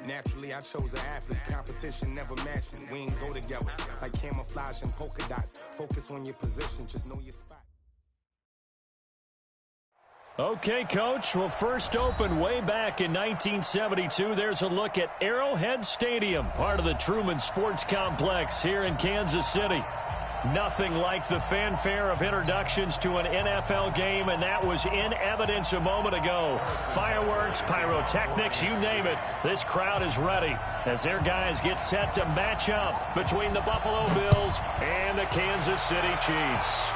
Naturally, I chose an athlete. Competition never matched me. We ain't go together like camouflage and polka dots. Focus on your position, just know your spot. Okay, Coach. Well, first opened way back in 1972. There's a look at Arrowhead Stadium, part of the Truman Sports Complex here in Kansas City. Nothing like the fanfare of introductions to an NFL game, and that was in evidence a moment ago. Fireworks, pyrotechnics, you name it. This crowd is ready as their guys get set to match up between the Buffalo Bills and the Kansas City Chiefs.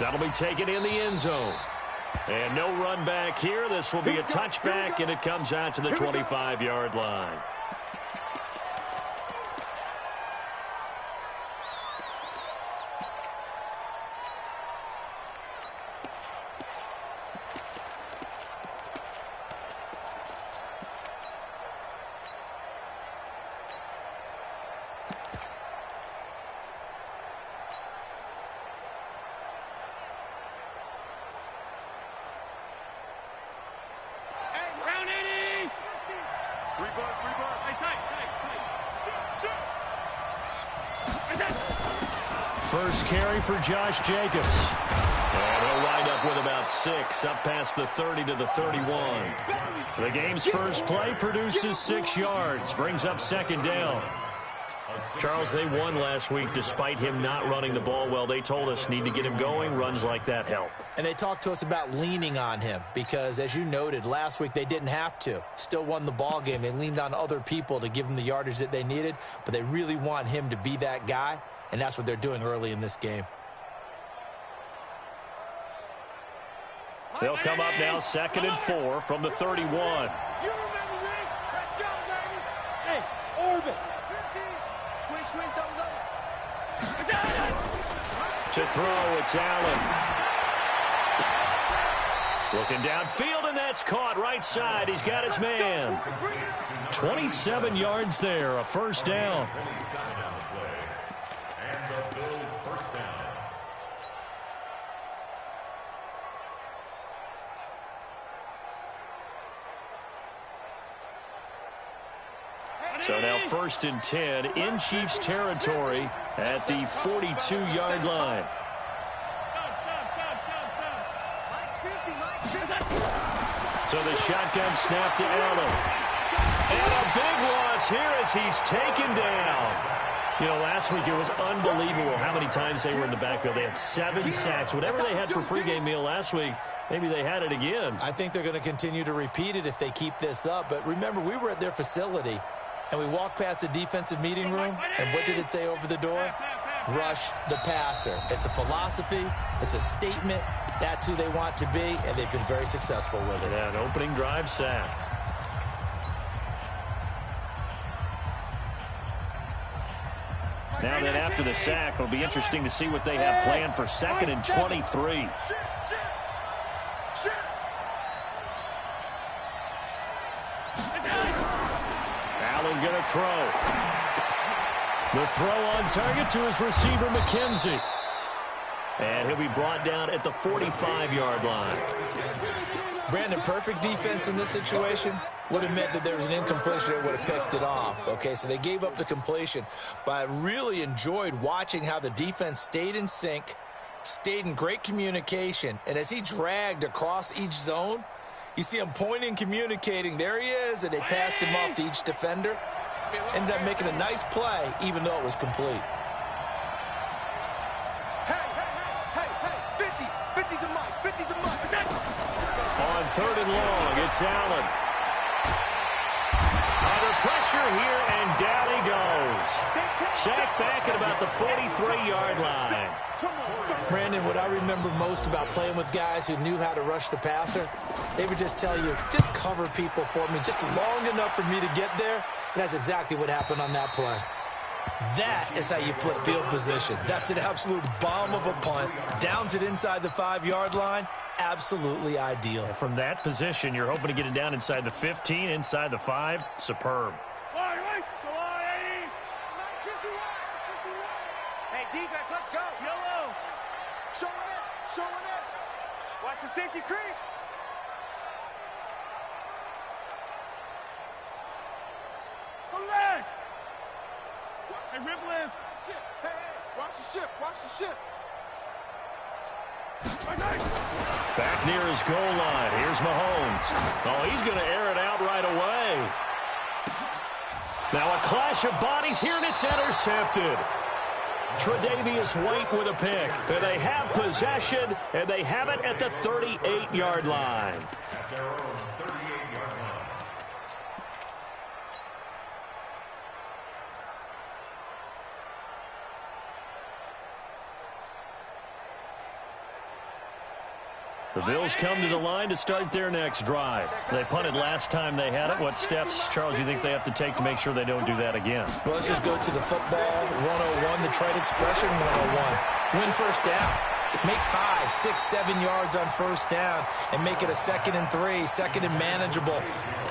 That'll be taken in the end zone. And no run back here. This will be a touchback, and it comes out to the 25-yard line. First carry for Josh Jacobs. And he'll wind up with about 6, up past the 30 to the 31. The game's first play produces 6 yards, brings up second down. Charles, they won last week despite him not running the ball well. They told us need to get him going. Runs like that help. And they talked to us about leaning on him because, as you noted, last week they didn't have to. Still won the ball game. They leaned on other people to give them the yardage that they needed, but they really want him to be that guy, and that's what they're doing early in this game. They'll come up now 2nd and 4 from the 31. You remember me? Let's go, baby. Hey, orbit. Squish, double. To throw, it's Allen. Looking downfield, and that's caught right side. He's got his man. 27 yards there, a first down. So now 1st and 10 in Chiefs territory at the 42-yard line. So the shotgun snap to Allen. And a big loss here as he's taken down. You know, last week it was unbelievable how many times they were in the backfield. They had 7 sacks. Whatever they had for pregame meal last week, maybe they had it again. I think they're going to continue to repeat it if they keep this up. But remember, we were at their facility, and we walked past the defensive meeting room, and what did it say over the door? Rush the passer. It's a philosophy. It's a statement. That's who they want to be, and they've been very successful with it. Yeah, an opening drive sack. Now then, after the sack, it'll be interesting to see what they have planned for 2nd and 23. Allen going to throw. The throw on target to his receiver, McKenzie. And he'll be brought down at the 45-yard line. Brandon, perfect defense in this situation would have meant that there was an incompletion that would have picked it off. Okay, so they gave up the completion. But I really enjoyed watching how the defense stayed in sync, stayed in great communication. And as he dragged across each zone, you see him pointing, communicating. There he is, and they passed him off to each defender. Ended up making a nice play, even though it was complete. On 3rd and long, it's Allen. Under pressure here, and down he goes. Sacked back at about the 43-yard line. Brandon, what I remember most about playing with guys who knew how to rush the passer, they would just tell you, just cover people for me, just long enough for me to get there. And that's exactly what happened on that play. That is how you flip field position. That's an absolute bomb of a punt. Downs it inside the 5-yard line. Absolutely ideal. From that position, you're hoping to get it down inside the 15, inside the 5. Superb. Hey, defense, let's go. Yellow. Showing it. Watch the safety creep. Hey, Ripple is. Hey, watch the ship. Watch the ship. Back near his goal line. Here's Mahomes. Oh, he's going to air it out right away. Now a clash of bodies here, and it's intercepted. Tre'Davious White with a pick. And they have possession, and they have it at the 38-yard line. The Bills come to the line to start their next drive. They punted last time they had it. What steps, Charles, do you think they have to take to make sure they don't do that again? Well, let's just go to the football 101, the trite expression 101. Win first down. Make 5, 6, 7 yards on first down and make it a 2nd and 3, 2nd and manageable.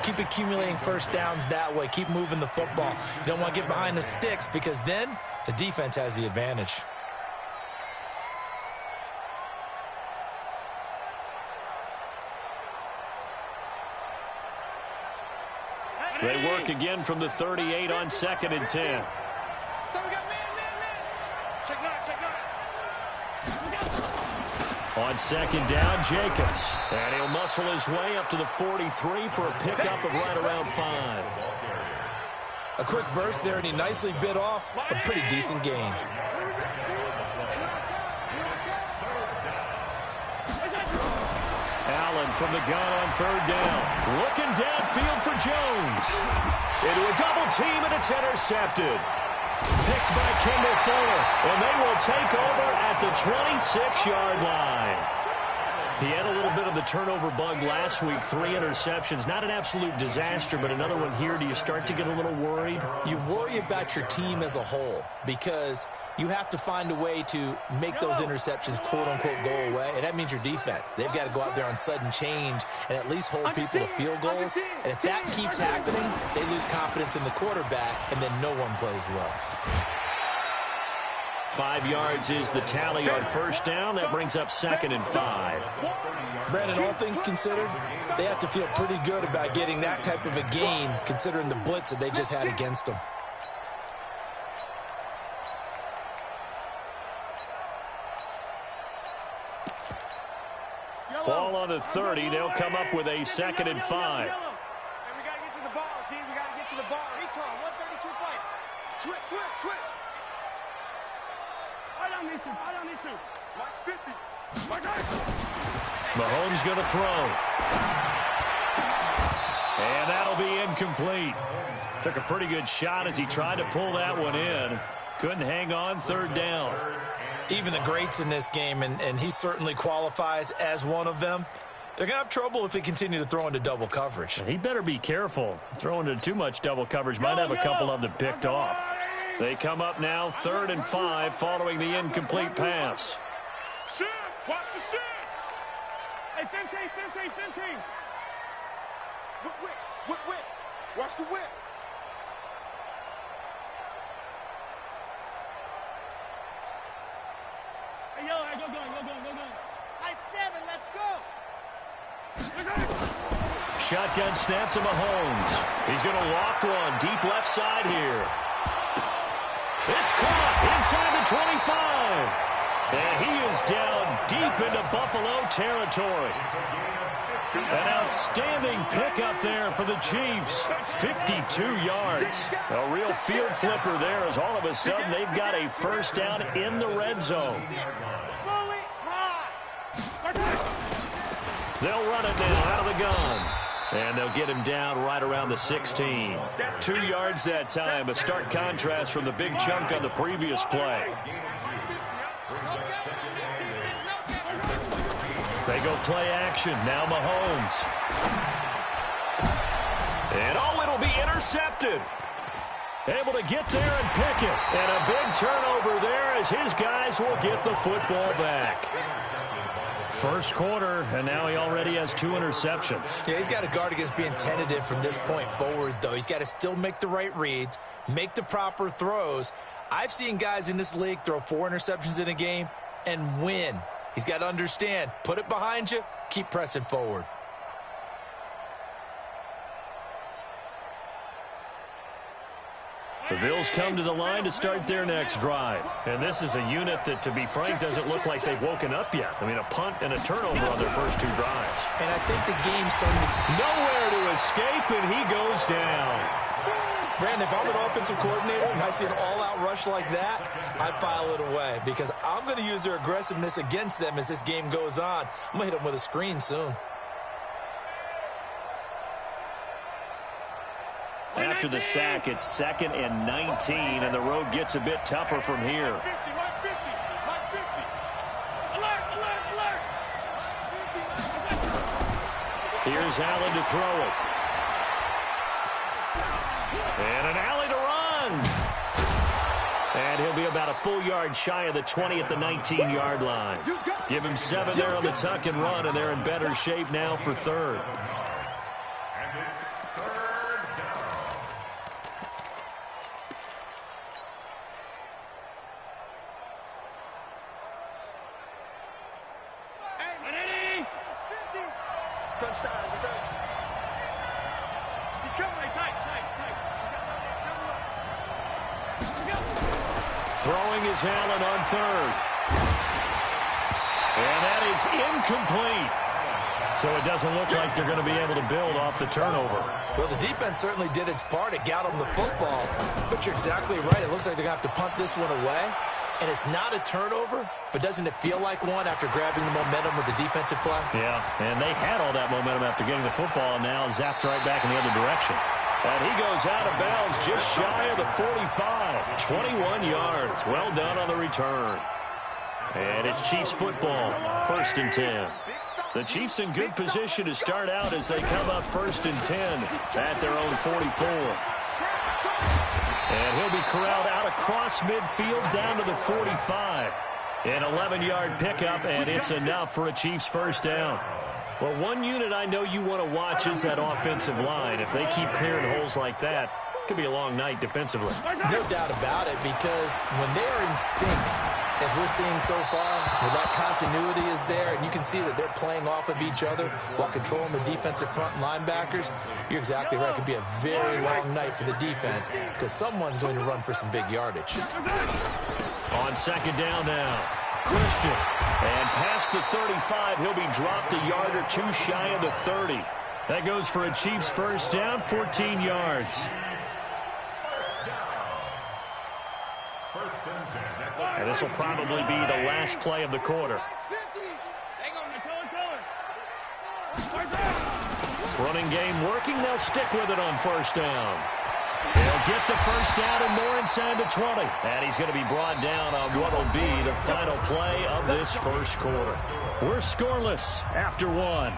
Keep accumulating first downs that way. Keep moving the football. You don't want to get behind the sticks because then the defense has the advantage. They work again from the 38 on 2nd and 10. So we got man. Check nine. On 2nd down, Jacobs. And he'll muscle his way up to the 43 for a pickup of right around 5. A quick burst there, and he nicely bit off a pretty decent gain. Allen from the gun on 3rd down. Looking downfield for Jones. Into a double team, and it's intercepted. Picked by Kendall Fuller, and they will take over at the 26-yard line. He had a little bit of the turnover bug last week, 3 interceptions. Not an absolute disaster, but another one here. Do you start to get a little worried? You worry about your team as a whole because you have to find a way to make those interceptions, quote-unquote, go away, and that means your defense. They've got to go out there on sudden change and at least hold people to field goals. And if that keeps happening, they lose confidence in the quarterback, and then no one plays well. 5 yards is the tally on first down. That brings up 2nd and 5. Brandon, all things considered, they have to feel pretty good about getting that type of a gain considering the blitz that they just had against them. Ball on the 30. They'll come up with a 2nd and 5. And we got to get to the ball, team. We got to get to the ball. Recon, 132 fight. Switch. Right on these two. Watch 50. Mahomes going to throw. And that'll be incomplete. Took a pretty good shot as he tried to pull that one in. Couldn't hang on 3rd down. Even the greats in this game, and he certainly qualifies as one of them, they're going to have trouble if they continue to throw into double coverage. He better be careful. Throwing into too much double coverage might have a couple of them picked off. They come up now 3rd and 5 following the incomplete pass. Shit! Watch the shit! Hey, 15. Whip. Watch the whip. Hey, yo, go. Nice 7, let's go! Shotgun snap to Mahomes. He's going to loft one deep left side here. It's caught inside the 25. And he is down deep into Buffalo territory. An outstanding pickup there for the Chiefs. 52 yards. A real field flipper there as all of a sudden they've got a first down in the red zone. They'll run it now out of the gun. And they'll get him down right around the 16. 2 yards that time. A stark contrast from the big chunk on the previous play. They go play action. Now Mahomes. And it'll be intercepted. Able to get there and pick it. And a big turnover there as his guys will get the football back. First quarter, and now he already has 2 interceptions. Yeah, he's got to guard against being tentative from this point forward, though. He's got to still make the right reads, make the proper throws. I've seen guys in this league throw 4 interceptions in a game and win. He's got to understand, put it behind you, keep pressing forward. The Bills come to the line to start their next drive. And this is a unit that, to be frank, doesn't look like they've woken up yet. I mean, a punt and a turnover on their first two drives. And I think the game's starting to... Nowhere to escape, and he goes down. Brandon, if I'm an offensive coordinator and I see an all-out rush like that, I file it away because I'm going to use their aggressiveness against them as this game goes on. I'm going to hit them with a screen soon. After the sack, it's 2nd and 19, and the road gets a bit tougher from here. Here's Allen to throw it. And an alley to run. And he'll be about a full yard shy of the 20 at the 19-yard line. Give him 7 there on the tuck and run, and they're in better shape now for 3rd. Throwing is Allen on 3rd. And that is incomplete. So it doesn't look like they're going to be able to build off the turnover. Well, the defense certainly did its part. It got them the football. But you're exactly right. It looks like they're going to have to punt this one away. And it's not a turnover, but doesn't it feel like one after grabbing the momentum with the defensive play? Yeah, and they had all that momentum after getting the football, and now zapped right back in the other direction. And he goes out of bounds just shy of the 45. 21 yards. Well done on the return. And it's Chiefs football, 1st and 10. The Chiefs in good position to start out as they come up 1st and 10 at their own 44. And he'll be corralled out across midfield down to the 45. An 11-yard pickup, and it's enough for a Chiefs first down. Well, one unit I know you want to watch is that offensive line. If they keep clearing holes like that, it could be a long night defensively. No doubt about it, because when they are in sync, as we're seeing so far, where that continuity is there, and you can see that they're playing off of each other while controlling the defensive front linebackers, you're exactly right. It could be a very long night for the defense because someone's going to run for some big yardage. On 2nd down now, Christian. And past the 35, he'll be dropped a yard or two shy of the 30. That goes for a Chiefs first down, 14 yards. And this will probably be the last play of the quarter. Running game working. They'll stick with it on 1st down. They'll get the first down and more inside the 20. And he's going to be brought down on what will be the final play of this first quarter. We're scoreless after 1.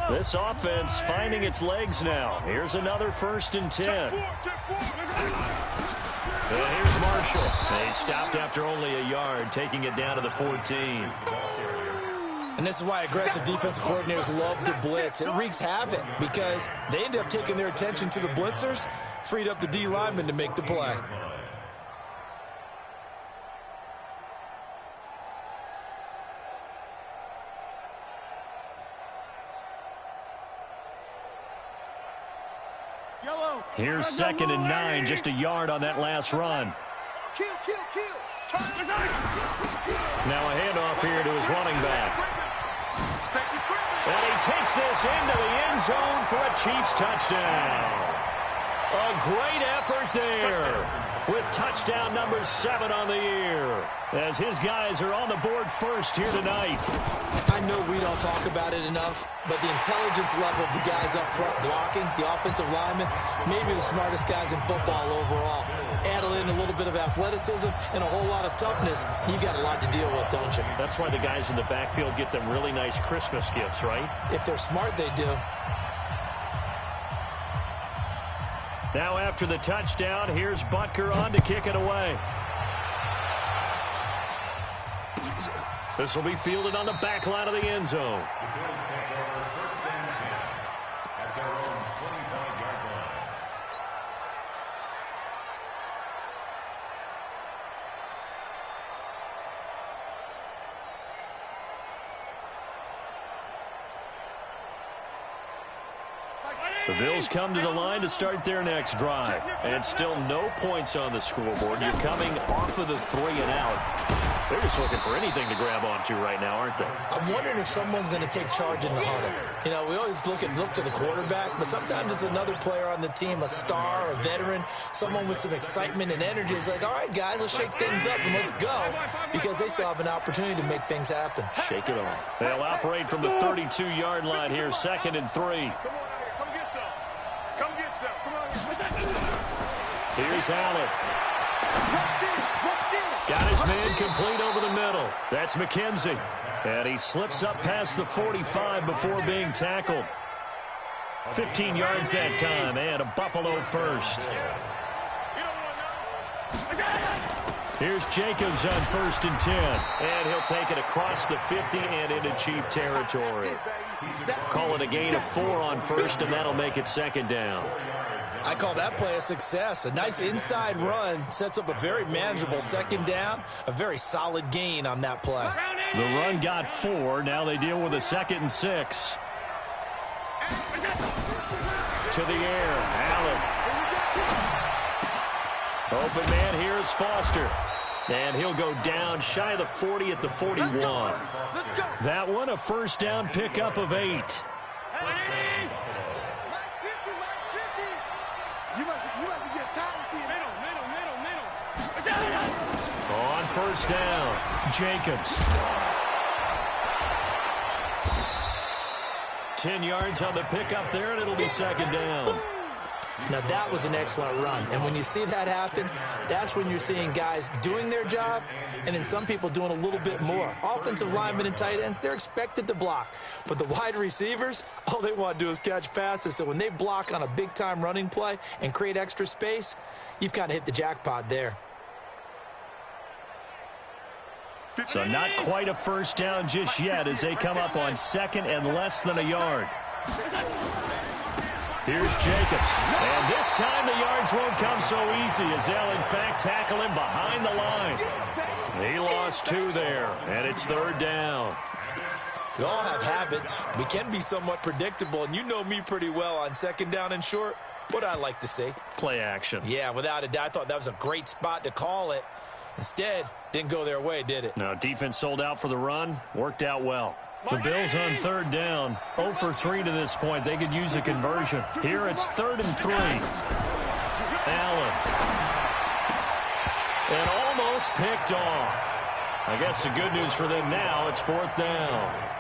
This offense finding its legs now. Here's another 1st and 10. And here's Marshall. They stopped after only a yard, taking it down to the 14. And this is why aggressive defensive coordinators love to blitz. It wreaks havoc because they end up taking their attention to the blitzers, freed up the D lineman to make the play. Here's 2nd and 9, just a yard on that last run. Now a handoff here to his running back. And he takes this into the end zone for a Chiefs touchdown. A great effort there with touchdown number 7 on the year as his guys are on the board first here tonight. I know we don't talk about it enough, but the intelligence level of the guys up front blocking, the offensive linemen, maybe the smartest guys in football overall. Add in a little bit of athleticism and a whole lot of toughness, you've got a lot to deal with, don't you? That's why the guys in the backfield get them really nice Christmas gifts, right? If they're smart, they do. Now after the touchdown, here's Butker on to kick it away. This will be fielded on the back line of the end zone. The Bills come to the line to start their next drive. And still no points on the scoreboard. You're coming off of the 3 and out. They're just looking for anything to grab onto right now, aren't they? I'm wondering if someone's going to take charge in the huddle. You know, we always look to the quarterback, but sometimes it's another player on the team, a star, a veteran, someone with some excitement and energy. It's like, all right, guys, let's shake things up and let's go, because they still have an opportunity to make things happen. Shake it off. They'll operate from the 32-yard line here, 2nd and 3. Here's Allen. Got his man complete over the middle. That's McKenzie. And he slips up past the 45 before being tackled. 15 yards that time, and a Buffalo first. Here's Jacobs on 1st and 10. And he'll take it across the 50 and into Chief territory. Call it a gain of 4 on 1st, and that'll make it 2nd down. I call that play a success. A nice inside run sets up a very manageable 2nd down. A very solid gain on that play. The run got 4. Now they deal with a 2nd and 6. To the air. Allen. Open man here is Foster. And he'll go down shy of the 40 at the 41. That one a 1st down pickup of 8. On 1st down, Jacobs. 10 yards on the pickup there, and it'll be 2nd down. Now, that was an excellent run. And when you see that happen, that's when you're seeing guys doing their job and then some people doing a little bit more. Offensive linemen and tight ends, they're expected to block. But the wide receivers, all they want to do is catch passes. So when they block on a big-time running play and create extra space, you've kind of hit the jackpot there. So not quite a 1st down just yet as they come up on 2nd and less than a yard. Here's Jacobs. And this time the yards won't come so easy as they'll, in fact, tackle him behind the line. He lost 2 there, and it's 3rd down. We all have habits. We can be somewhat predictable, and you know me pretty well on 2nd down and short. What I like to say? Play action. Yeah, without a doubt. I thought that was a great spot to call it. Instead, didn't go their way, did it? No, defense sold out for the run. Worked out well. The Bills on 3rd down. 0 for 3 to this point. They could use a conversion. Here it's 3rd and 3. Allen. And almost picked off. I guess the good news for them now, it's 4th down.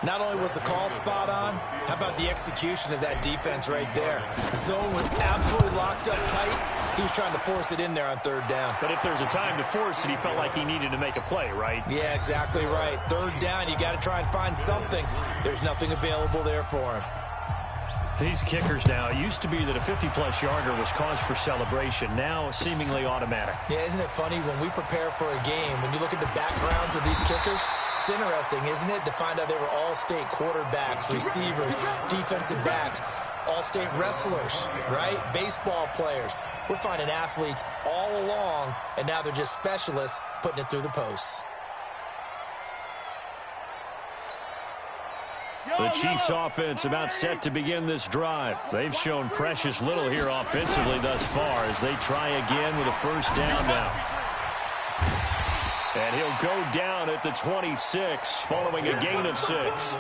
Not only was the call spot on, how about the execution of that defense right there? The zone was absolutely locked up tight. He was trying to force it in there on 3rd down. But if there's a time to force it, he felt like he needed to make a play, right? Yeah, exactly right. 3rd down, you got to try and find something. There's nothing available there for him. These kickers now, it used to be that a 50-plus yarder was cause for celebration. Now, seemingly automatic. Yeah, isn't it funny when we prepare for a game, when you look at the backgrounds of these kickers, it's interesting, isn't it, to find out they were all-state quarterbacks, receivers, defensive backs, all-state wrestlers, right? Baseball players. We're finding athletes all along, and now they're just specialists putting it through the posts. The Chiefs offense about set to begin this drive. They've shown precious little here offensively thus far as they try again with a 1st down now. And he'll go down at the 26 following a gain of 6.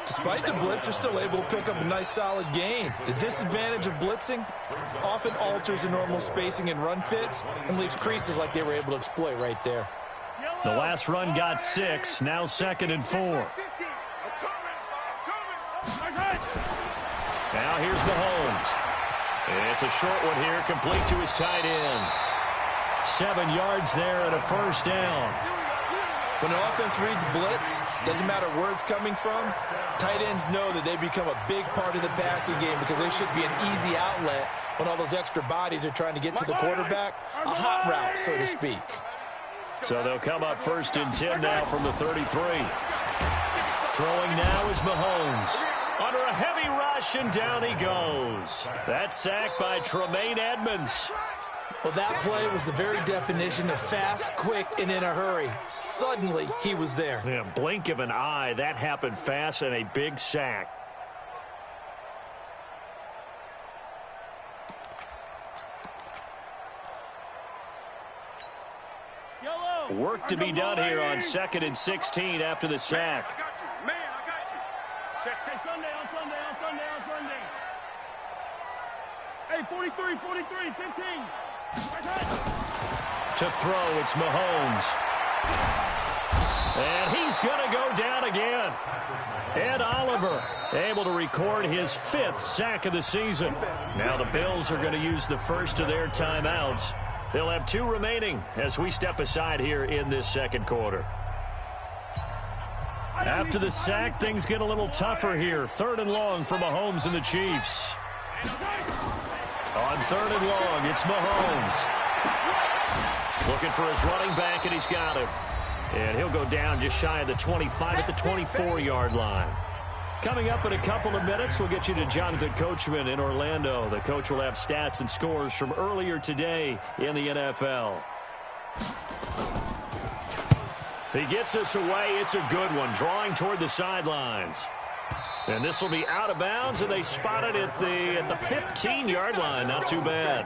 Despite the blitz, they're still able to pick up a nice solid gain. The disadvantage of blitzing often alters the normal spacing and run fits and leaves creases like they were able to exploit right there. The last run got 6, now 2nd and 4. Now here's Mahomes. It's a short one here, complete to his tight end. 7 yards there and a 1st down. When the offense reads blitz, doesn't matter where it's coming from, tight ends know that they become a big part of the passing game because they should be an easy outlet when all those extra bodies are trying to get to the quarterback. A hot route, so to speak. So they'll come up 1st and 10 now from the 33. Throwing now is Mahomes. Under a heavy rush, and down he goes. That sack by Tremaine Edmonds. Well, that play was the very definition of fast, quick, and in a hurry. Suddenly, he was there. Yeah, blink of an eye, that happened fast and a big sack. Work to be done here on 2nd and 16 after the sack. I got you. Man, I got you. Check. Sunday. Hey, 43, 15. To throw, it's Mahomes. And he's going to go down again. Ed Oliver able to record his 5th sack of the season. Now the Bills are going to use the first of their timeouts. They'll have 2 remaining as we step aside here in this second quarter. After the sack, things get a little tougher here. 3rd and long for Mahomes and the Chiefs. On 3rd and long, it's Mahomes. Looking for his running back, and he's got him. And he'll go down just shy of the 25 at the 24-yard line. Coming up in a couple of minutes, we'll get you to Jonathan Coachman in Orlando. The coach will have stats and scores from earlier today in the NFL. He gets us away. It's a good one, drawing toward the sidelines. And this will be out of bounds, and they spot it at the 15-yard line. Not too bad.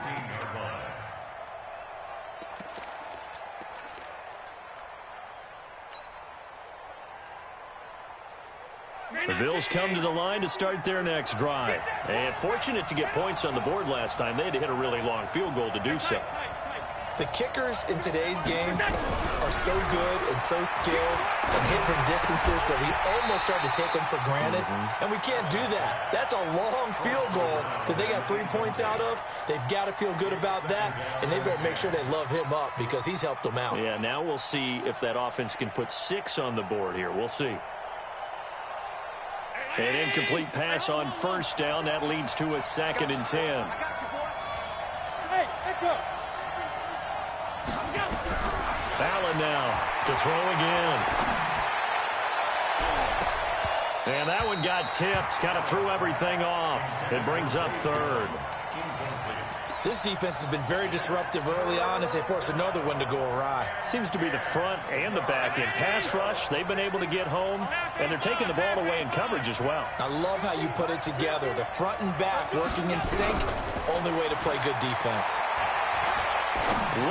The Bills come to the line to start their next drive. And fortunate to get points on the board last time. They had to hit a really long field goal to do so. The kickers in today's game are so good and so skilled and hit from distances that we almost start to take them for granted. And we can't do that. That's a long field goal that they got 3 points out of. They've got to feel good about that, and they better make sure they love him up because he's helped them out. Yeah, now we'll see if that offense can put 6 on the board here. We'll see. An incomplete pass on 1st down. That leads to a 2nd and 10. Hey, echo. Allen now to throw again. And that one got tipped. Kind of threw everything off. It brings up 3rd. This defense has been very disruptive early on as they force another one to go awry. Seems to be the front and the back end. Pass rush, they've been able to get home, and they're taking the ball away in coverage as well. I love how you put it together. The front and back working in sync, only way to play good defense.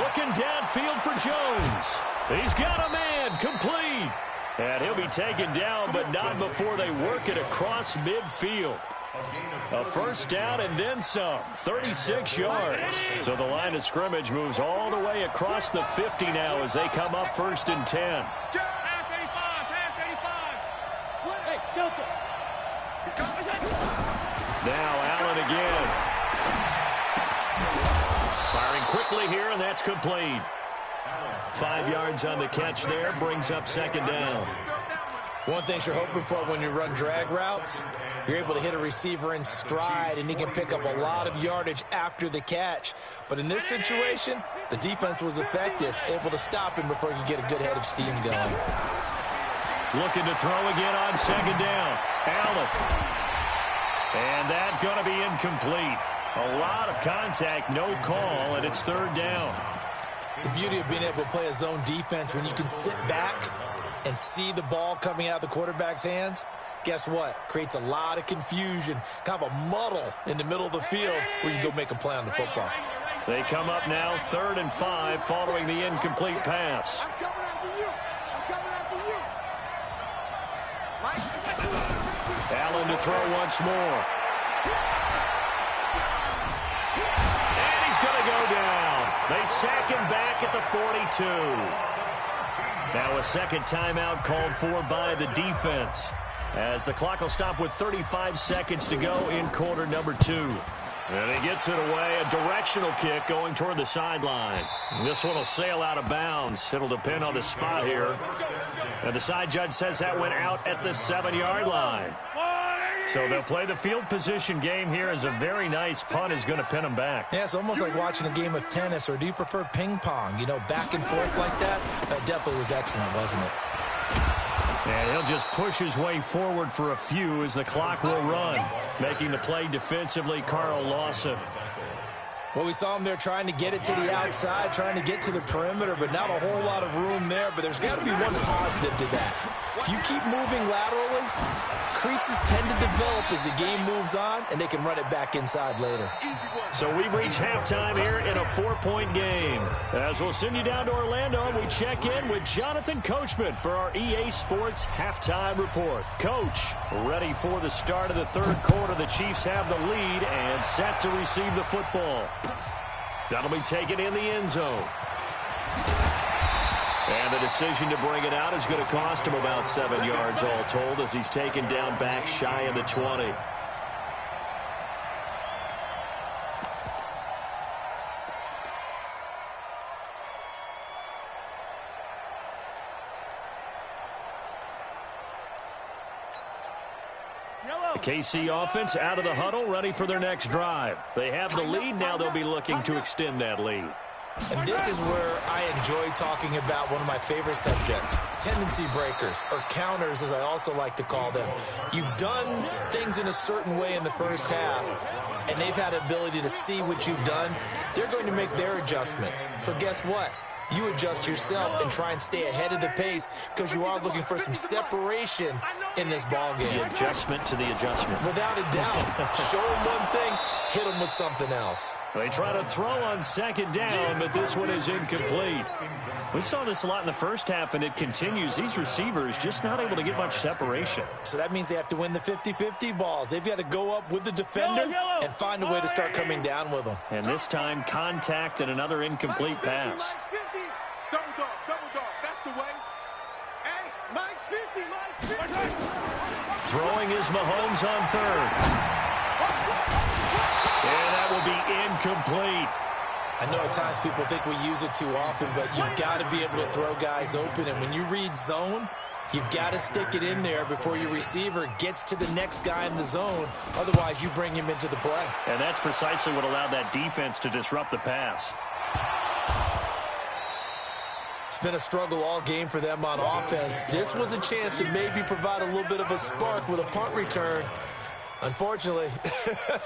Looking downfield for Jones. He's got a man, complete. And he'll be taken down, but not before they work it across midfield. A 1st down and then some, 36 yards. So the line of scrimmage moves all the way across the 50 now as they come up 1st and 10. Pass 85. Hey, Delta. Now Allen again. Firing quickly here, and that's complete. 5 yards on the catch there, brings up 2nd down. One thing you're hoping for when you run drag routes, you're able to hit a receiver in stride, and he can pick up a lot of yardage after the catch. But in this situation, the defense was effective, able to stop him before he could get a good head of steam going. Looking to throw again on 2nd down. Allen. And that's going to be incomplete. A lot of contact, no call, and it's 3rd down. The beauty of being able to play a zone defense when you can sit back and see the ball coming out of the quarterback's hands, guess what? Creates a lot of confusion, kind of a muddle in the middle of the field where you can go make a play on the football. They come up now 3rd and 5 following the incomplete pass. I'm coming after you. Allen to throw once more. And he's going to go down. They sack him back at the 42. Now a 2nd timeout called for by the defense, as the clock will stop with 35 seconds to go in quarter number 2. And he gets it away, a directional kick going toward the sideline. This one will sail out of bounds. It'll depend on the spot here. And the side judge says that went out at the 7-yard line. So they'll play the field position game here as a very nice punt is going to pin them back. Yeah, it's almost like watching a game of tennis, or do you prefer ping pong? You know, back and forth like that? That definitely was excellent, wasn't it? And he'll just push his way forward for a few as the clock will run. Making the play defensively, Carl Lawson. Well, we saw him there trying to get it to the outside, trying to get to the perimeter, but not a whole lot of room there. But there's got to be one positive to that. If you keep moving laterally, creases tend to develop as the game moves on, and they can run it back inside later. So we've reached halftime here in a 4-point game. As we'll send you down to Orlando, we check in with Jonathan Coachman for our EA Sports Halftime Report. Coach, ready for the start of the third quarter. The Chiefs have the lead and set to receive the football. That'll be taken in the end zone. And the decision to bring it out is going to cost him about 7 yards all told as he's taken down back shy of the 20. The KC offense out of the huddle, ready for their next drive. They have the lead. Now they'll be looking to extend that lead. And this is where I enjoy talking about one of my favorite subjects, tendency breakers, or counters as I also like to call them. You've done things in a certain way in the first half, and they've had the ability to see what you've done. They're going to make their adjustments. So guess what? You adjust yourself and try and stay ahead of the pace because you are looking for some separation in this ball game. The adjustment to the adjustment. Without a doubt. Show them one thing, hit them with something else. They try to throw on second down, but this one is incomplete. We saw this a lot in the first half, and it continues. These receivers just not able to get much separation. So that means they have to win the 50-50 balls. They've got to go up with the defender and find a way to start coming down with them. And this time, contact and another incomplete pass. Double dog, that's the way. Hey, Mike's 50, Mike's 50. Throwing is Mahomes on third. And that will be incomplete. I know at times people think we use it too often, but you've got to be able to throw guys open. And when you read zone, you've got to stick it in there before your receiver gets to the next guy in the zone. Otherwise, you bring him into the play. And that's precisely what allowed that defense to disrupt the pass. It's been a struggle all game for them on offense. This was a chance to maybe provide a little bit of a spark with a punt return. Unfortunately,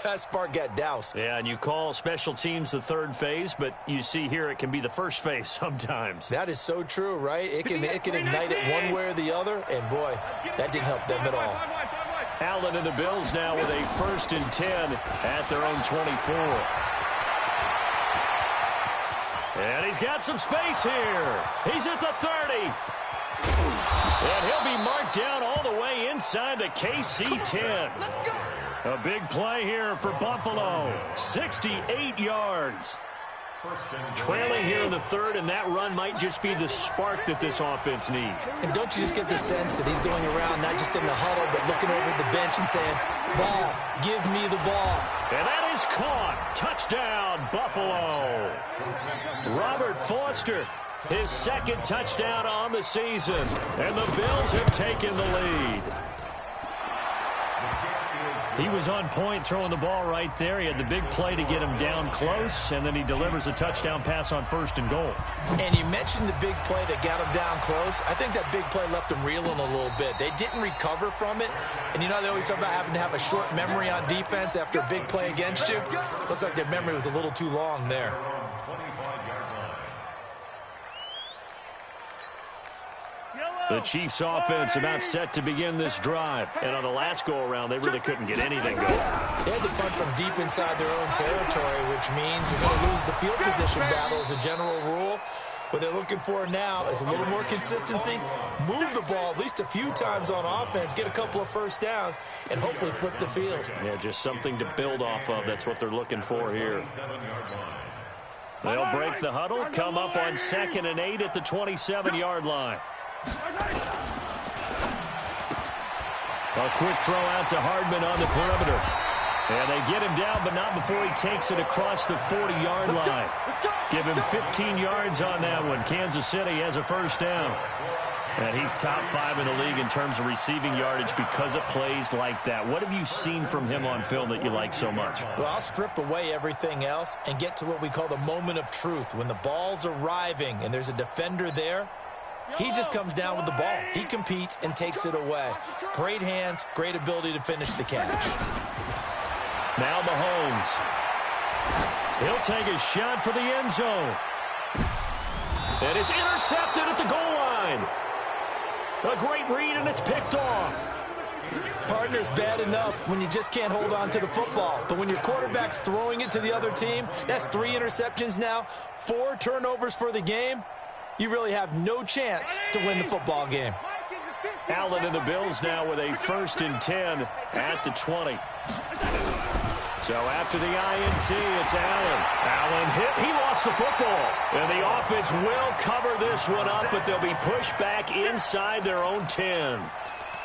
that spark got doused. Yeah, and you call special teams the third phase, but you see here it can be the first phase sometimes. That is so true, right? It can ignite it one way or the other, and boy, that didn't help them at all. Allen and the Bills now with a 1st and 10 at their own 24. And he's got some space here. He's at the 30. And he'll be marked down all the way inside the KC 10. A big play here for Buffalo. 68 yards. Trailing here in the third, and that run might just be the spark that this offense needs. And don't you just get the sense that he's going around not just in the huddle, but looking over at the bench and saying, ball, give me the ball. And that is caught. Touchdown, Buffalo. Robert Foster, his second touchdown on the season. And the Bills have taken the lead. He was on point throwing the ball right there. He had the big play to get him down close, and then he delivers a touchdown pass on 1st and goal. And you mentioned the big play that got him down close. I think that big play left him reeling a little bit. They didn't recover from it. And you know they always talk about having to have a short memory on defense after a big play against you. Looks like their memory was a little too long there. The Chiefs offense about set to begin this drive. And on the last go-around, they really couldn't get anything going. They had to punt from deep inside their own territory, which means you're going to lose the field position battle as a general rule. What they're looking for now is a little more consistency, move the ball at least a few times on offense, get a couple of first downs, and hopefully flip the field. Yeah, just something to build off of. That's what they're looking for here. They'll break the huddle, come up on 2nd and 8 at the 27-yard line. A quick throw out to Hardman on the perimeter. And they get him down, but not before he takes it across the 40-yard line. Give him 15 yards on that one. Kansas City has a first down. And he's top 5 in the league in terms of receiving yardage because of plays like that. What have you seen from him on film that you like so much? Well, I'll strip away everything else and get to what we call the moment of truth. When the ball's arriving and there's a defender there, he just comes down with the ball. He competes and takes it away. Great hands, great ability to finish the catch. Now Mahomes. He'll take a shot for the end zone. And it's intercepted at the goal line. A great read, and it's picked off. Partner's bad enough when you just can't hold on to the football. But when your quarterback's throwing it to the other team, that's 3 interceptions now, 4 turnovers for the game. You really have no chance to win the football game. Allen and the Bills now with a 1st and 10 at the 20. So after the INT, it's Allen. Allen hit. He lost the football. And the offense will cover this one up, but they'll be pushed back inside their own 10.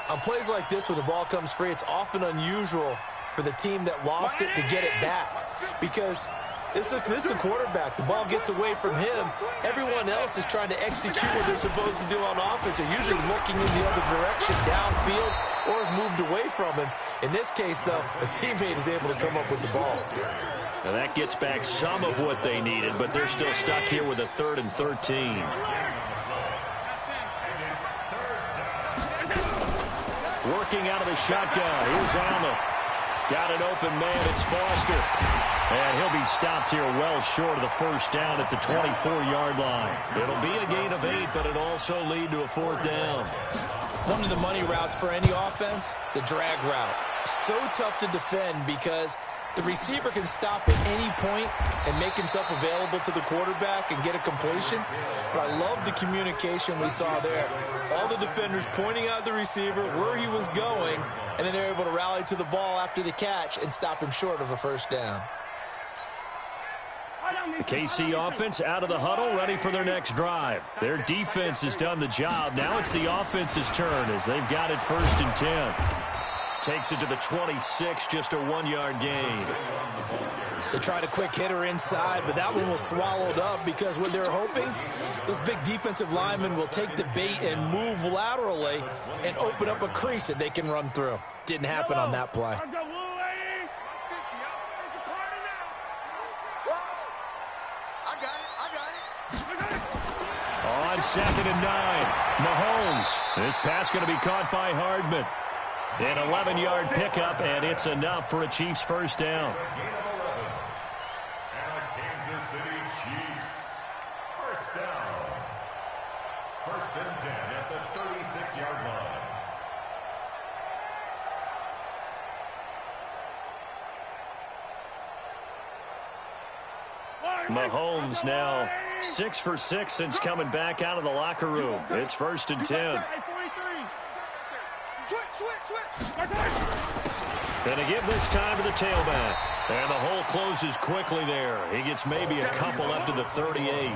On plays like this, when the ball comes free, it's often unusual for the team that lost it to get it back. Because this is a quarterback. The ball gets away from him. Everyone else is trying to execute what they're supposed to do on offense. They're usually looking in the other direction, downfield, or have moved away from him. In this case, though, a teammate is able to come up with the ball. Now that gets back some of what they needed, but they're still stuck here with a 3rd and 13. Working out of the shotgun. Here's Allen. Got an open man. It's Foster. And he'll be stopped here well short of the 1st down at the 24-yard line. It'll be a gain of 8, but it'll also lead to a 4th down. One of the money routes for any offense, the drag route. So tough to defend because the receiver can stop at any point and make himself available to the quarterback and get a completion. But I love the communication we saw there. All the defenders pointing out the receiver, where he was going, and then they're able to rally to the ball after the catch and stop him short of a 1st down. The KC offense out of the huddle, ready for their next drive. Their defense has done the job. Now it's the offense's turn as they've got it 1st and 10. Takes it to the 26, just a 1-yard gain. They tried a quick hitter inside, but that one was swallowed up because what they're hoping, those big defensive linemen will take the bait and move laterally and open up a crease that they can run through. Didn't happen on that play. On 2nd and 9, Mahomes. This pass going to be caught by Hardman. An 11-yard pickup, and it's enough for a Chiefs 1st down. Kansas City Chiefs, 1st down. 1st and 10 at the 36-yard line. Mahomes now 6 for 6 since coming back out of the locker room. It's 1st and 10. Going to give this time to the tailback. And the hole closes quickly there. He gets maybe a couple up to the 38.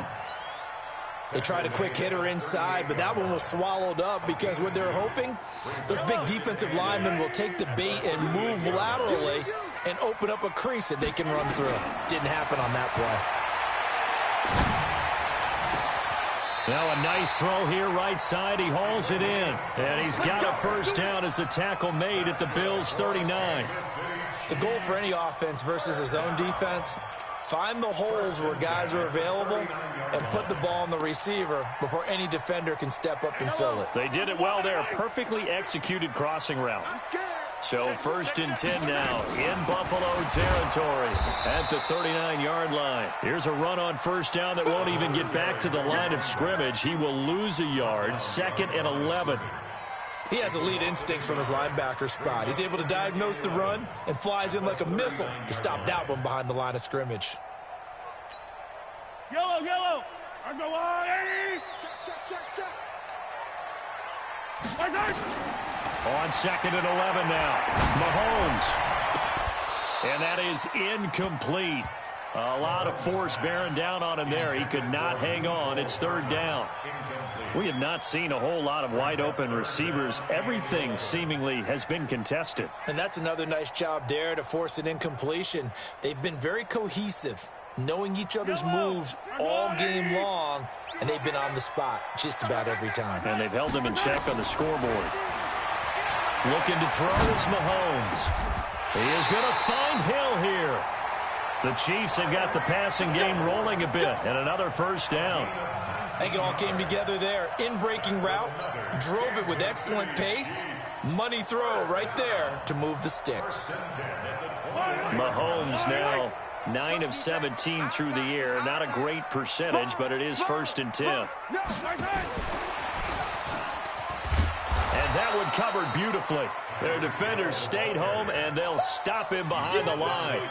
They tried a quick hitter inside, but that one was swallowed up because what they're hoping, those big defensive linemen will take the bait and move laterally and open up a crease that they can run through. Didn't happen on that play. Now a nice throw here right side. He hauls it in. And he's got a 1st down as the tackle made at the Bills' 39. The goal for any offense versus a zone defense, find the holes where guys are available and put the ball on the receiver before any defender can step up and fill it. They did it well there. Perfectly executed crossing route. So 1st and 10 now in Buffalo territory at the 39-yard line. Here's a run on 1st down that won't even get back to the line of scrimmage. He will lose a yard. 2nd and 11. He has elite instincts from his linebacker spot. He's able to diagnose the run and flies in like a missile to stop that one behind the line of scrimmage. Yellow, yellow. I go on, Eddie. Check. On 2nd and 11 now. Mahomes. And that is incomplete. A lot of force bearing down on him there. He could not hang on. It's 3rd down. We have not seen a whole lot of wide open receivers. Everything seemingly has been contested. And that's another nice job there to force an incompletion. They've been very cohesive, knowing each other's moves all game long, and they've been on the spot just about every time. And they've held them in check on the scoreboard. Looking to throw is Mahomes. He is going to find Hill here. The Chiefs have got the passing game rolling a bit, and another 1st down. I think it all came together there. In-breaking route, drove it with excellent pace. Money throw right there to move the sticks. Mahomes now 9 of 17 through the air. Not a great percentage, but it is 1st and 10. And that one covered beautifully. Their defenders stayed home, and they'll stop him behind the line.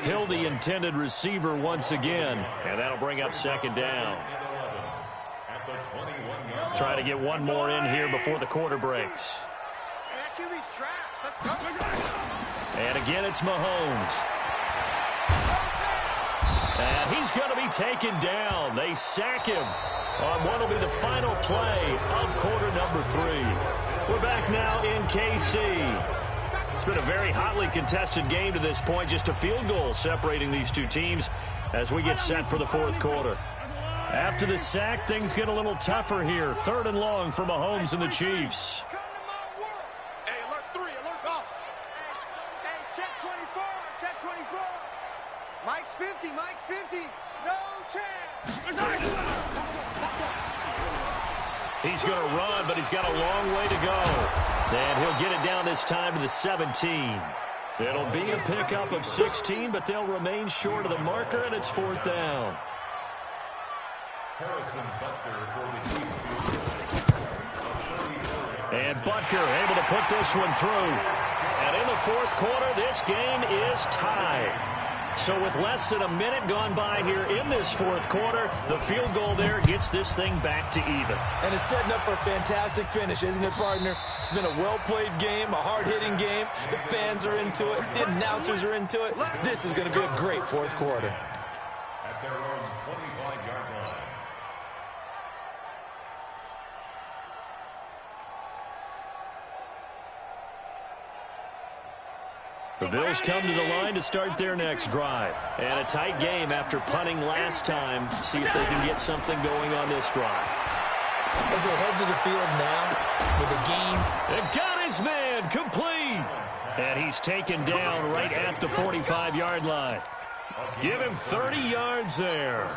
Hill, the intended receiver once again, and that'll bring up second down. Trying to get one more in here before the quarter breaks. And again, it's Mahomes. And he's going to be taken down. They sack him on what will be the final play of quarter number 3. We're back now in KC. It's been a very hotly contested game to this point. Just a field goal separating these two teams as we get set for the fourth quarter. After the sack, things get a little tougher here. 3rd and long for Mahomes and the Chiefs. Hey, alert 3, alert off. Hey, check 24, check 24. Mike's 50, Mike's 50. No chance. He's going to run, but he's got a long way to go. And he'll get it down this time to the 17. It'll be a pickup of 16, but they'll remain short of the marker, and it's 4th down. And Butker able to put this one through. And in the fourth quarter, this game is tied. So with less than a minute gone by here in this fourth quarter, the field goal there gets this thing back to even. And it's setting up for a fantastic finish, isn't it, partner? It's been a well-played game, a hard-hitting game. The fans are into it. The announcers are into it. This is going to be a great fourth quarter. At their own 25-yard line. The Bills come to the line to start their next drive. And a tight game after punting last time. See if they can get something going on this drive. As they head to the field now with a gain. And got his man complete. And he's taken down right at the 45-yard line. Give him 30 yards there.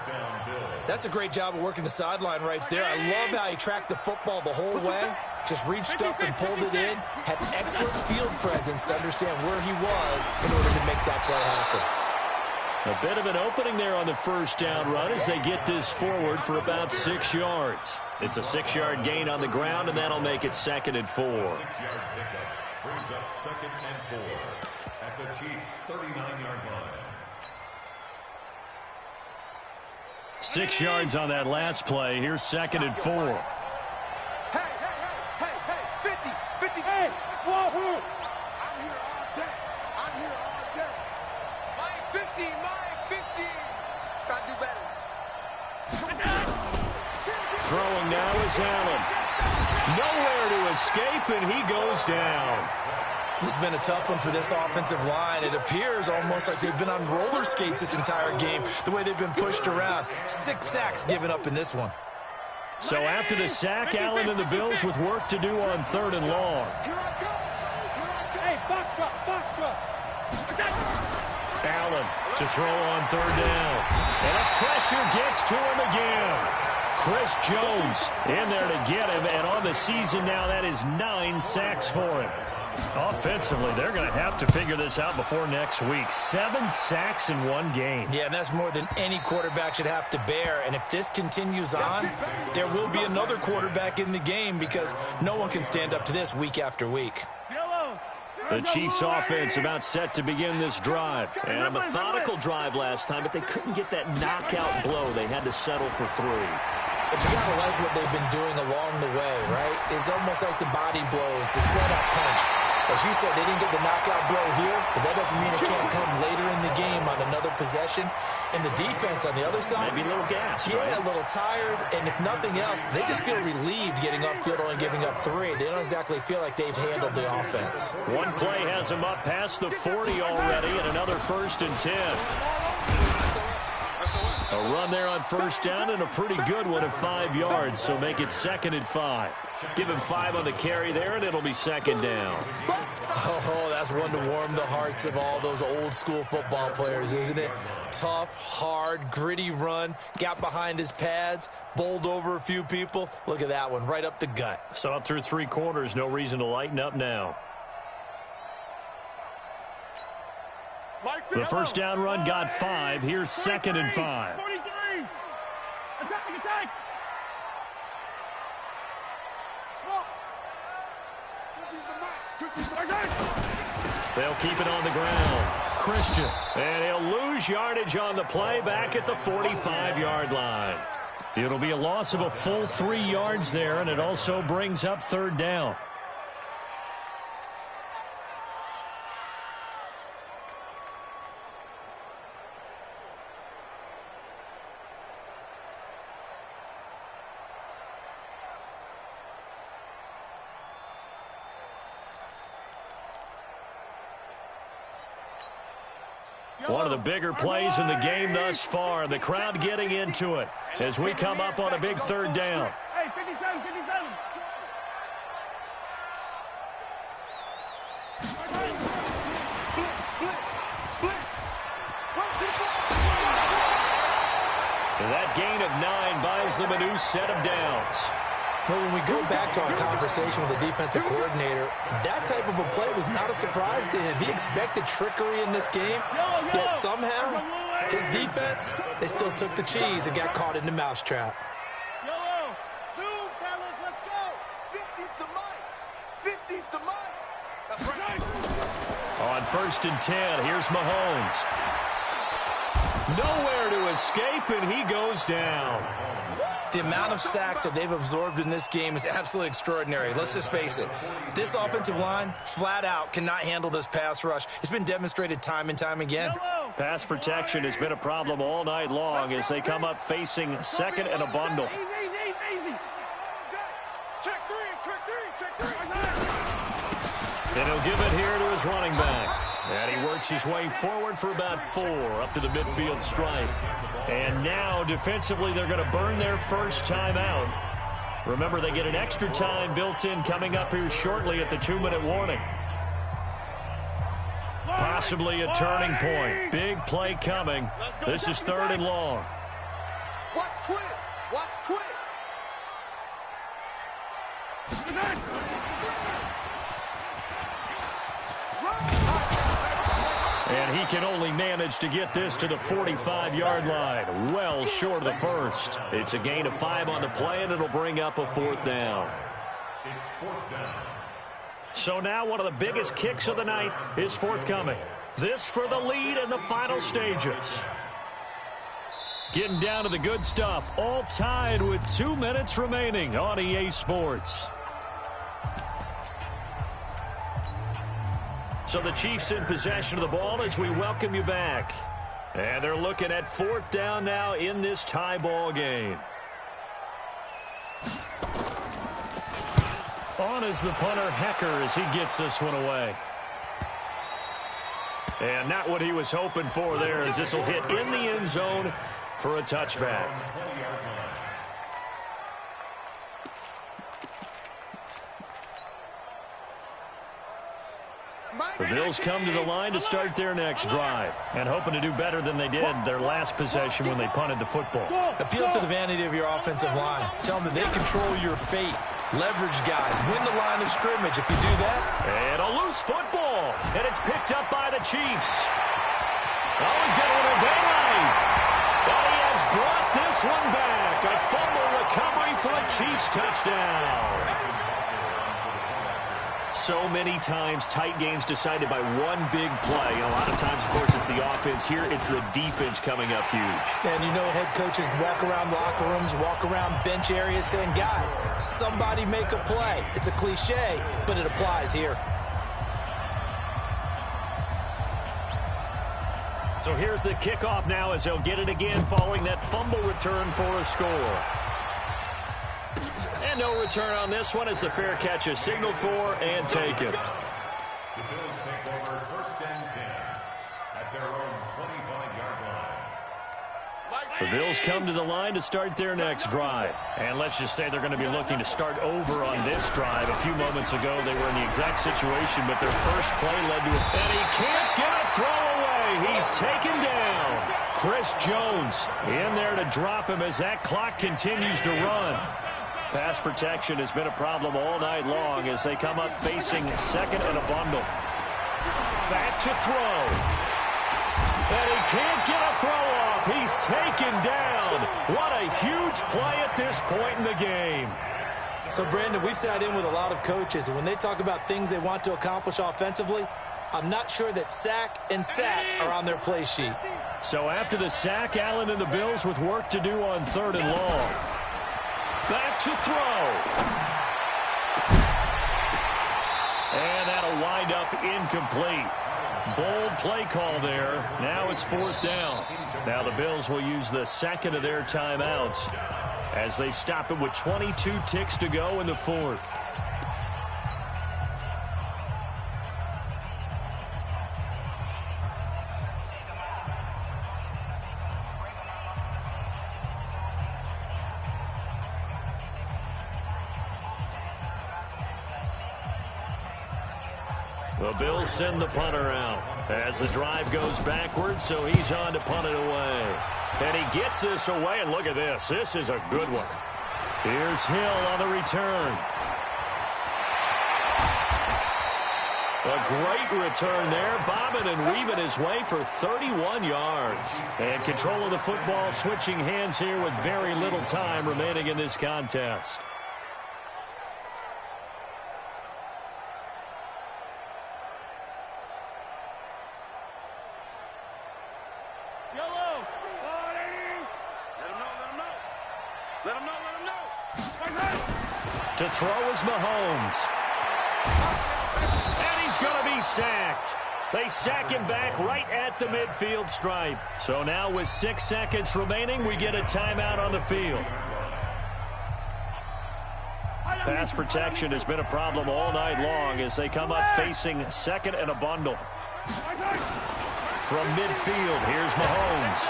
That's a great job of working the sideline right there. I love how he tracked the football the whole way. Just reached up and pulled it in. Had excellent field presence to understand where he was in order to make that play happen. A bit of an opening there on the first down run as they get this forward for about 6 yards. It's a 6-yard gain on the ground, and that'll make it 2nd and 4. 6-yard pickup brings up 2nd and 4 at the Chiefs' 39-yard line. 6 yards on that last play. Here's 2nd and 4. Hey, 50, 50. Hey, Wahoo. I'm here all day. I'm here all day. My 50, my 50. Gotta do better. Throwing now is Allen. Nowhere to escape, and he goes down. This has been a tough one for this offensive line. It appears almost like they've been on roller skates this entire game, the way they've been pushed around. 6 sacks given up in this one. So after the sack, Allen and the Bills with work to do on 3rd and long. Hey, box truck. Allen to throw on 3rd down. And a pressure gets to him again. Chris Jones in there to get him, and on the season now, that is 9 sacks for him. Offensively, they're going to have to figure this out before next week. 7 sacks in one game. Yeah, and that's more than any quarterback should have to bear. And if this continues on, there will be another quarterback in the game because no one can stand up to this week after week. The Chiefs offense about set to begin this drive. And a methodical drive last time, but they couldn't get that knockout blow. They had to settle for 3. But you got to like what they've been doing along the way, right? It's almost like the body blows, the setup punch. As you said, they didn't get the knockout blow here, but that doesn't mean it can't come later in the game on another possession. And the defense on the other side, maybe a little gas, yeah, right? A little tired. And if nothing else, they just feel relieved getting upfield, only giving up 3. They don't exactly feel like they've handled the offense. One play has them up past the 40 already, and another 1st and 10. A run there on 1st down and a pretty good one at 5 yards, so make it 2nd and 5. Give him 5 on the carry there, and it'll be 2nd down. Oh, that's one to warm the hearts of all those old school football players, isn't it? Tough, hard, gritty run, got behind his pads, bowled over a few people. Look at that one, right up the gut. So up through 3 quarters, no reason to lighten up now. The first down run got 5. Here's 2nd and 5. 43. Attack. They'll keep it on the ground. Christian. And he'll lose yardage on the play back at the 45-yard line. It'll be a loss of a full 3 yards there, and it also brings up third down. One of the bigger plays in the game thus far. The crowd getting into it as we come up on a big third down. Hey, 57, 57. That gain of 9 buys them a new set of downs. Well, when we go back to our conversation with the defensive coordinator, that type of a play was not a surprise to him. He expected trickery in this game, yet somehow his defense, they still took the cheese and got caught in the mousetrap. Zoom, fellas, let's go. 50's the mic. 50's the mic. That's right. On 1st and 10, here's Mahomes. Nowhere to escape, and he goes down. The amount of sacks that they've absorbed in this game is absolutely extraordinary. Let's just face it. This offensive line, flat out, cannot handle this pass rush. It's been demonstrated time and time again. Pass protection has been a problem all night long as they come up facing second and a bundle. Easy. Check three. And he'll give it here to his running back. And he works his way forward for about 4 up to the midfield stripe. And now, defensively, they're going to burn their first time out. Remember, they get an extra time built in coming up here shortly at the 2-minute warning. Possibly a turning point. Big play coming. This is 3rd and long. Watch twist. And he can only manage to get this to the 45-yard line. Well short of the first. It's a gain of 5 on the play, and it'll bring up a 4th down. It's 4th down. So now one of the biggest kicks of the night is forthcoming. This for the lead in the final stages. Getting down to the good stuff. All tied with 2 minutes remaining on EA Sports. So the Chiefs in possession of the ball as we welcome you back. And they're looking at 4th down now in this tie ball game. On is the punter, Hecker, as he gets this one away. And not what he was hoping for there, as this will hit in the end zone for a touchback. The Bills come to the line to start their next drive, and hoping to do better than they did their last possession when they punted the football. Appeal to the vanity of your offensive line. Tell them that they control your fate. Leverage guys. Win the line of scrimmage. If you do that. And a loose football. And it's picked up by the Chiefs. Oh, he's got a little daylight. But he has brought this one back. A fumble recovery for a Chiefs touchdown. So many times tight games decided by one big play. And a lot of times, of course, it's the offense. Here, it's the defense coming up huge. And you know head coaches walk around locker rooms, walk around bench areas saying, guys, somebody make a play. It's a cliche, but it applies here. So here's the kickoff now as they'll get it again following that fumble return for a score. And no return on this one as the fair catch is signaled for and taken. The Bills take over 1st and 10 at their own 25-yard line. The Bills come to the line to start their next drive. And let's just say they're going to be looking to start over on this drive. A few moments ago, they were in the exact situation, but their first play led to it. And he can't get a throw away. He's taken down. Chris Jones in there to drop him as that clock continues to run. Pass protection has been a problem all night long as they come up facing second and a bundle. Back to throw. And he can't get a throw off. He's taken down. What a huge play at this point in the game. So, Brandon, we've sat in with a lot of coaches, and when they talk about things they want to accomplish offensively, I'm not sure that sack and sack are on their play sheet. So after the sack, Allen and the Bills with work to do on 3rd and long. Back to throw. And that'll wind up incomplete. Bold play call there. Now it's 4th down. Now the Bills will use the second of their timeouts as they stop it with 22 ticks to go in the 4th. The Bills send the punter out as the drive goes backwards, so he's on to punt it away. And he gets this away, and look at this. This is a good one. Here's Hill on the return. A great return there, bobbing and weaving his way for 31 yards. And control of the football switching hands here with very little time remaining in this contest. To throw is Mahomes. And he's going to be sacked. They sack him back right at the midfield stripe. So now with 6 seconds remaining, we get a timeout on the field. Pass protection has been a problem all night long as they come up facing 2nd and a bundle. From midfield, here's Mahomes.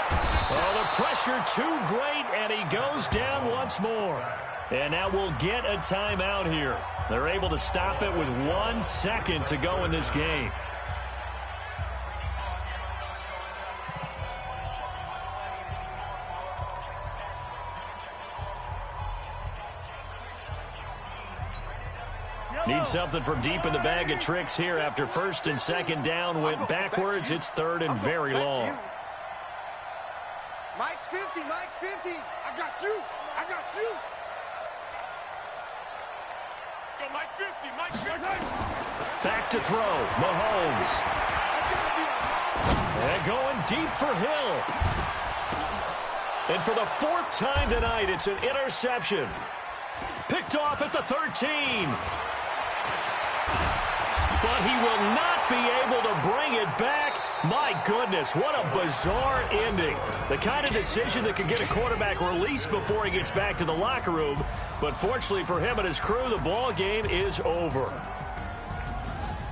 Oh, the pressure too great, and he goes down once more. And now we'll get a timeout here. They're able to stop it with 1 second to go in this game. Need something from deep in the bag of tricks here after 1st and 2nd down went backwards. It's 3rd and very long. Mike's 50, Mike's 50. I got you. I got you. Yo, Mike 50, Mike 50. Back to throw, Mahomes. And going deep for Hill. And for the 4th time tonight, it's an interception. Picked off at the 13. But he will not be able to bring it back. My goodness, what a bizarre ending. The kind of decision that could get a quarterback released before he gets back to the locker room. But fortunately for him and his crew, the ball game is over.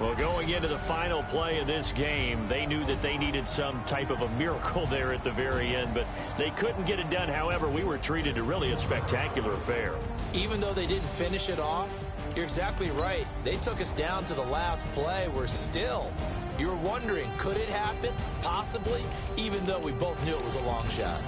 Well, going into the final play of this game, they knew that they needed some type of a miracle there at the very end, but they couldn't get it done. However, we were treated to really a spectacular affair. Even though they didn't finish it off, you're exactly right. They took us down to the last play. We're still, you were wondering, could it happen? Possibly, even though we both knew it was a long shot.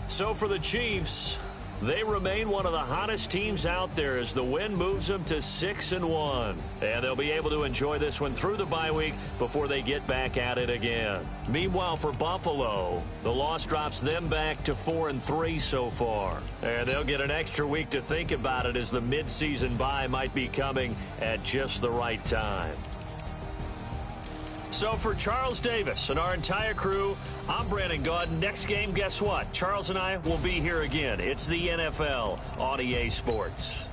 So for the Chiefs, they remain one of the hottest teams out there as the win moves them to 6-1. And they'll be able to enjoy this one through the bye week before they get back at it again. Meanwhile, for Buffalo, the loss drops them back to 4-3 so far. And they'll get an extra week to think about it as the midseason bye might be coming at just the right time. So for Charles Davis and our entire crew, I'm Brandon Gaudin. Next game, guess what? Charles and I will be here again. It's the NFL on EA Sports.